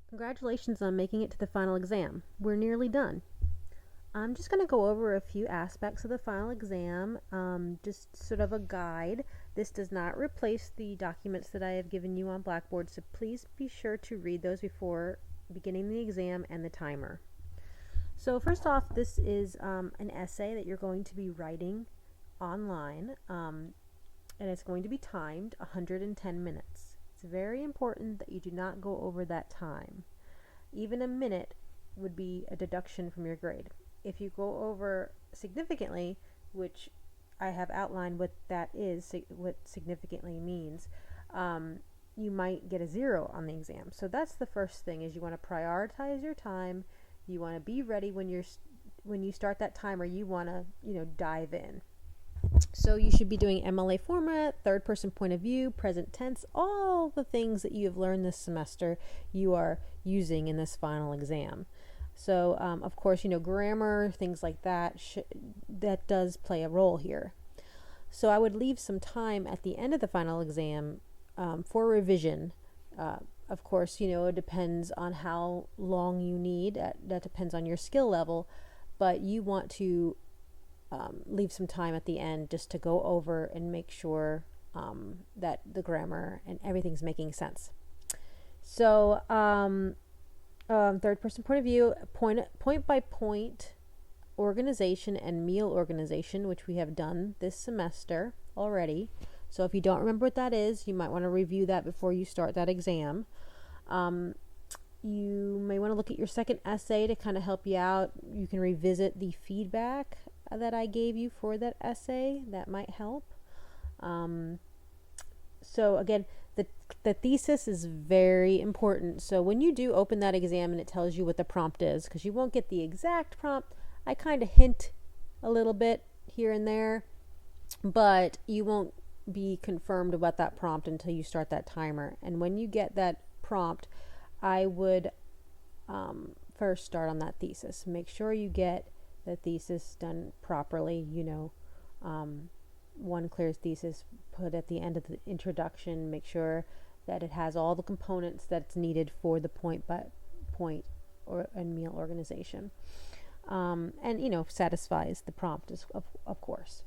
Congratulations on making it to the final exam. We're nearly done. I'm just going to go over a few aspects of the final exam, just sort of a guide. This does not replace the documents that I have given you on Blackboard, so please be sure to read those before beginning the exam and the timer. So first off, this is an essay that you're going to be writing online, and it's going to be timed 110 minutes. It's very important that you do not go over that time. Even a minute would be a deduction from your grade. If you go over significantly, which I have outlined what that is, what significantly means, you might get a 0 on the exam. So that's the first thing, is you want to prioritize your time. You want to be ready when you start that timer. You want to dive in. So you should be doing MLA format, third person point of view, present tense, all the things that you have learned this semester you are using in this final exam. So of course, grammar, things like that, that does play a role here. So I would leave some time at the end of the final exam for revision. Of course, it depends on how long you need. That depends on your skill level, but you want to leave some time at the end just to go over and make sure that the grammar and everything's making sense. So third person point of view, point by point organization and meal organization, which we have done this semester already. So if you don't remember what that is, you might want to review that before you start that exam. You may want to look at your second essay to kind of help you out. You can revisit the feedback that I gave you for that essay. That might help. So again, the thesis is very important. So when you do open that exam and it tells you what the prompt is, because you won't get the exact prompt, I kind of hint a little bit here and there, but you won't be confirmed about that prompt until you start that timer. And when you get that prompt, I would first start on that thesis. Make sure you get the thesis done properly. One clear thesis put at the end of the introduction. Make sure that it has all the components that's needed for the point by point and meal organization, and satisfies the prompt of course.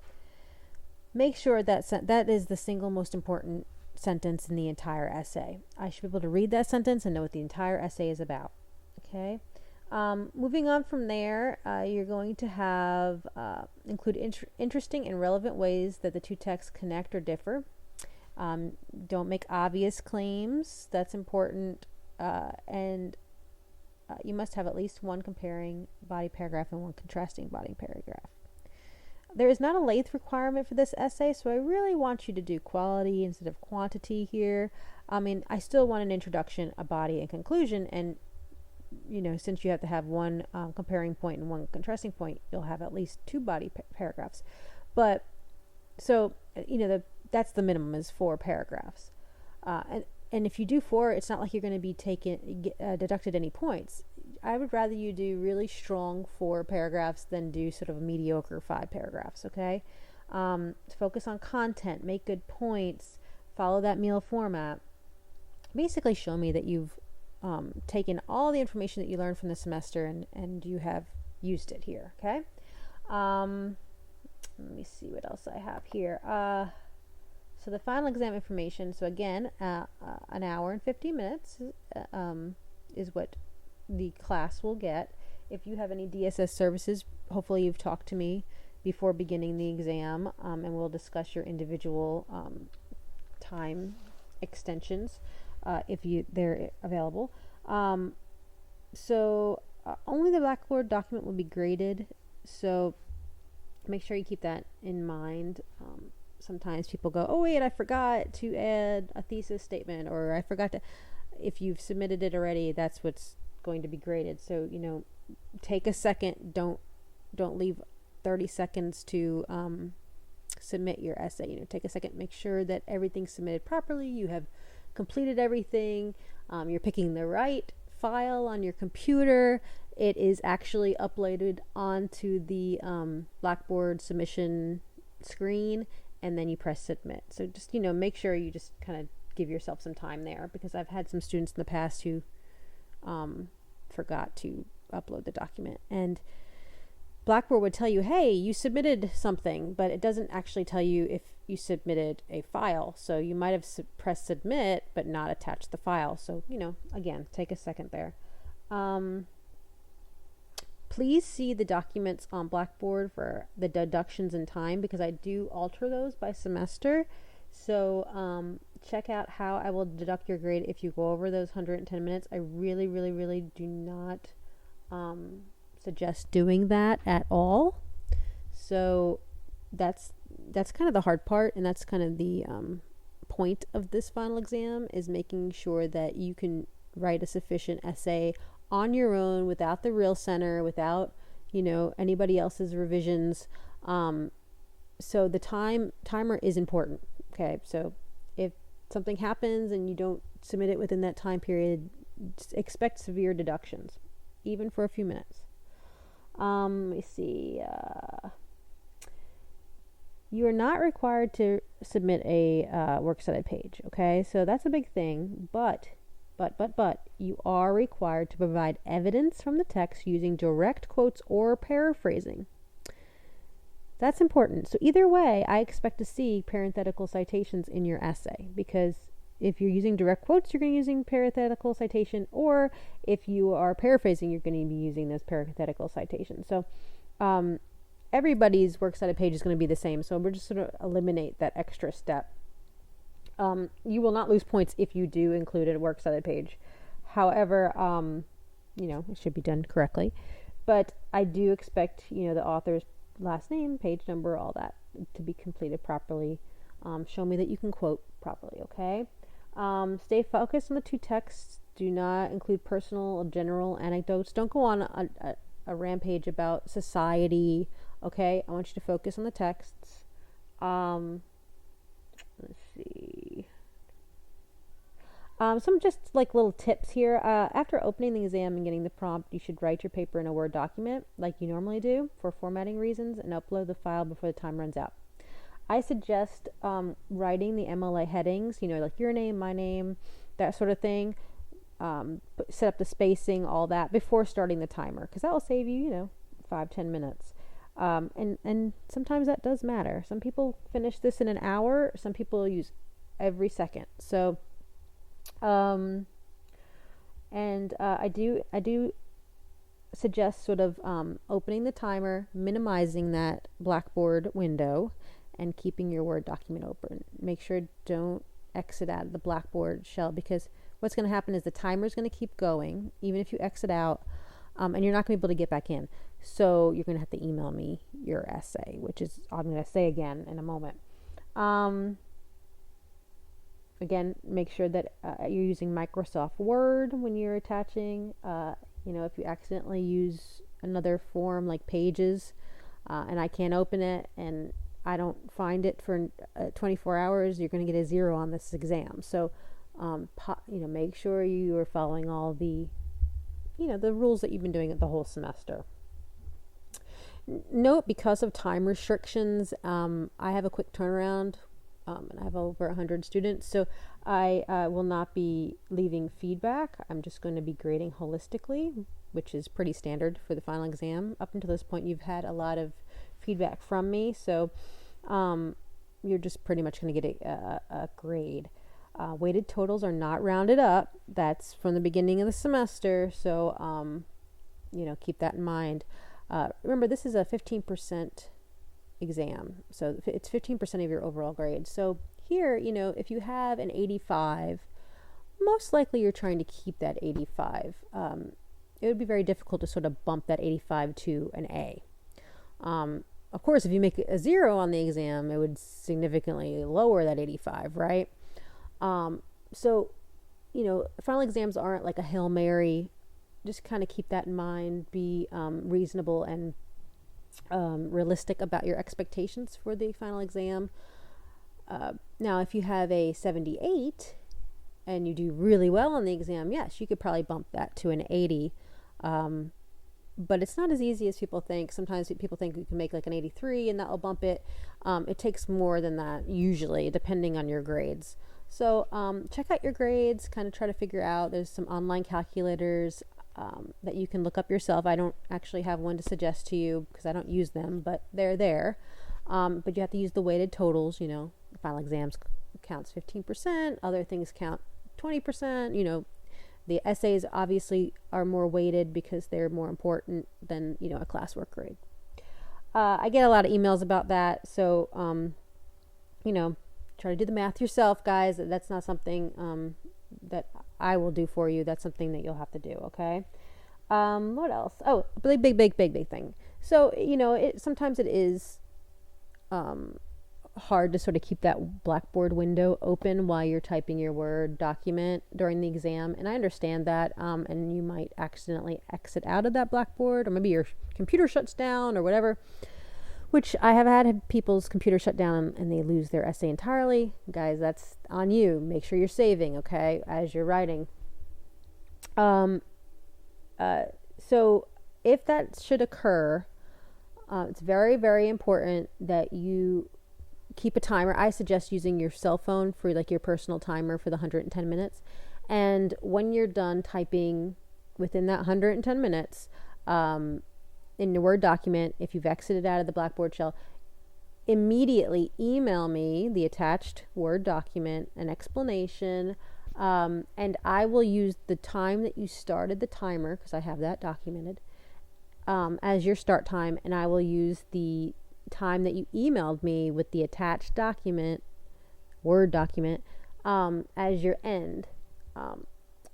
Make sure that is the single most important sentence in the entire essay. I should be able to read that sentence and know what the entire essay is about. Okay. Moving on from there, you're going to have include interesting and relevant ways that the two texts connect or differ. Don't make obvious claims. That's important. And you must have at least one comparing body paragraph and one contrasting body paragraph. There is not a length requirement for this essay, so I really want you to do quality instead of quantity here. I still want an introduction, a body, and conclusion, and since you have to have one comparing point and one contrasting point, you'll have at least 2 body paragraphs. But so that's the minimum, is 4 paragraphs. And if you do 4, it's not like you're going to be deducted any points. I would rather you do really strong 4 paragraphs than do sort of a mediocre 5 paragraphs. Okay, focus on content, make good points, follow that meal format. Basically, show me that you've taken all the information that you learned from the semester and you have used it here. Okay. Let me see what else I have here. So the final exam information. So again, an hour and 50 minutes is what the class will get. If you have any DSS services, hopefully you've talked to me before beginning the exam, and we'll discuss your individual time extensions if they're available. So only the Blackboard document will be graded, so make sure you keep that in mind. Sometimes people go, oh wait, I forgot to add a thesis statement, or I forgot to. If you've submitted it already, that's what's going to be graded. So take a second. Don't leave 30 seconds to submit your essay. Take a second, make sure that everything's submitted properly. You have completed everything. You're picking the right file on your computer. It is actually uploaded onto the Blackboard submission screen, and then you press submit. So just make sure you just kind of give yourself some time there, because I've had some students in the past who forgot to upload the document, and Blackboard would tell you, hey, you submitted something, but it doesn't actually tell you if you submitted a file. So you might have pressed submit, but not attached the file. So, again, take a second there. Please see the documents on Blackboard for the deductions in time, because I do alter those by semester. So check out how I will deduct your grade if you go over those 110 minutes. I really, really, really do not suggest doing that at all. So that's kind of the hard part, and that's kind of the point of this final exam, is making sure that you can write a sufficient essay on your own without the real center, without anybody else's revisions. So the timer is important. Okay, so if something happens and you don't submit it within that time period, expect severe deductions, even for a few minutes. Let me see. You are not required to submit a works cited page. Okay, so that's a big thing. But you are required to provide evidence from the text using direct quotes or paraphrasing. That's important. So either way, I expect to see parenthetical citations in your essay, because if you're using direct quotes, you're going to be using parenthetical citation, or if you are paraphrasing, you're going to be using those parenthetical citations. So everybody's works cited page is going to be the same. So we're just sort of eliminate that extra step. You will not lose points if you do include a works cited page. However, it should be done correctly. But I do expect, the author's last name, page number, all that to be completed properly. Show me that you can quote properly, okay? Stay focused on the two texts. Do not include personal or general anecdotes. Don't go on a rampage about society, okay? I want you to focus on the texts. Let's see. Some just like little tips here. After opening the exam and getting the prompt, you should write your paper in a Word document like you normally do for formatting reasons, and upload the file before the time runs out. I suggest writing the MLA headings, like your name, my name, that sort of thing. Set up the spacing, all that, before starting the timer, because that will save you, 5-10 minutes. And sometimes that does matter. Some people finish this in an hour. Some people use every second. So, I do suggest sort of opening the timer, minimizing that Blackboard window, and keeping your Word document open. Make sure don't exit out of the Blackboard shell, because what's going to happen is the timer is going to keep going even if you exit out, and you're not going to be able to get back in. So you're going to have to email me your essay, which is I'm going to say again in a moment. Again, make sure that you're using Microsoft Word when you're attaching. If you accidentally use another form like Pages, and I can't open it, and I don't find it for 24 hours, you're going to get a 0 on this exam. So, make sure you are following all the, the rules that you've been doing the whole semester. Note, because of time restrictions, I have a quick turnaround, and I have over 100 students, so I will not be leaving feedback. I'm just going to be grading holistically, which is pretty standard for the final exam. Up until this point, you've had a lot of feedback from me, so you're just pretty much going to get a grade. Weighted totals are not rounded up. That's from the beginning of the semester, so keep that in mind. Remember, this is a 15% exam, so it's 15% of your overall grade. So here, if you have an 85, most likely you're trying to keep that 85. It would be very difficult to sort of bump that 85 to an A. Of course, if you make a 0 on the exam, it would significantly lower that 85, right? So, final exams aren't like a Hail Mary. Just kind of keep that in mind. Be reasonable and realistic about your expectations for the final exam. Now, if you have a 78 and you do really well on the exam, yes, you could probably bump that to an 80. But it's not as easy as people think. Sometimes people think you can make like an 83 and that will bump it. It takes more than that usually, depending on your grades. So check out your grades, kind of try to figure out, there's some online calculators that you can look up yourself. I don't actually have one to suggest to you because I don't use them, but they're there. But you have to use the weighted totals, final exams counts 15%, other things count 20%, the essays obviously are more weighted because they're more important than, a classwork grade. I get a lot of emails about that, so, try to do the math yourself, guys. That's not something that I will do for you. That's something that you'll have to do, okay? What else? Oh, big thing. So, sometimes it is hard to sort of keep that Blackboard window open while you're typing your Word document during the exam. And I understand that. And you might accidentally exit out of that Blackboard, or maybe your computer shuts down or whatever, which I have had people's computer shut down and they lose their essay entirely. Guys, that's on you. Make sure you're saving, okay, as you're writing. So if that should occur, it's very, very important that you keep a timer. I suggest using your cell phone for like your personal timer for the 110 minutes. And when you're done typing within that 110 minutes, in your Word document, if you've exited out of the Blackboard shell, immediately email me the attached Word document, an explanation, and I will use the time that you started the timer, because I have that documented, as your start time, and I will use the time that you emailed me with the attached document, Word document, as your end.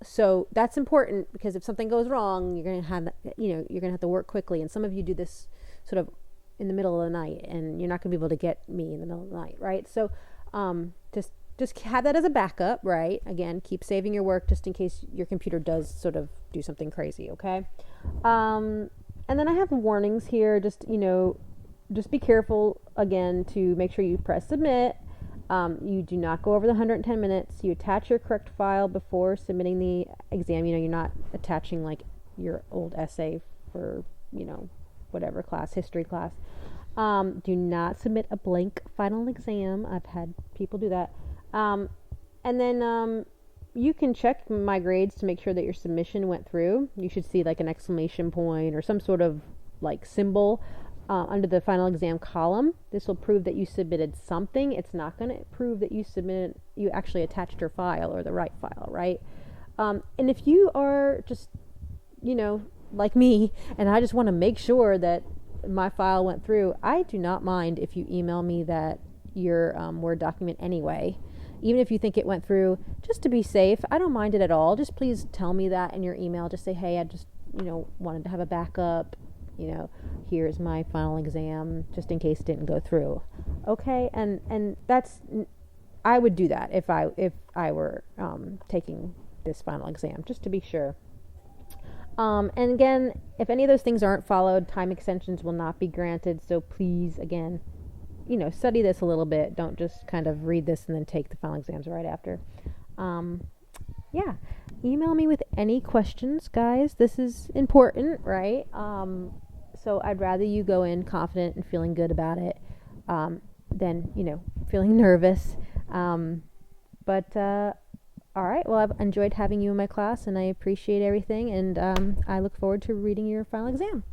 So that's important, because if something goes wrong, you're going to have, you're going to have to work quickly. And some of you do this sort of in the middle of the night, and you're not going to be able to get me in the middle of the night, right? So just have that as a backup, right? Again, keep saving your work just in case your computer does sort of do something crazy, okay? And then I have warnings here. Just be careful, again, to make sure you press submit. You do not go over the 110 minutes. You attach your correct file before submitting the exam. You're not attaching like your old essay for, whatever class, history class. Do not submit a blank final exam. I've had people do that. And then you can check my grades to make sure that your submission went through. You should see like an exclamation point or some sort of like symbol under the final exam column. This will prove that you submitted something. It's not going to prove that you actually attached your file or the right file, right? And if you are just, like me, and I just want to make sure that my file went through, I do not mind if you email me that your Word document anyway. Even if you think it went through, just to be safe, I don't mind it at all. Just please tell me that in your email. Just say, hey, I just, wanted to have a backup. Here's my final exam, just in case it didn't go through. Okay, and that's, I would do that if I were taking this final exam, just to be sure. And again, if any of those things aren't followed, time extensions will not be granted. So please, again, study this a little bit. Don't just kind of read this and then take the final exams right after. Yeah, email me with any questions, guys. This is important, right? So I'd rather you go in confident and feeling good about it than, feeling nervous. But all right, well, I've enjoyed having you in my class, and I appreciate everything, and I look forward to reading your final exam.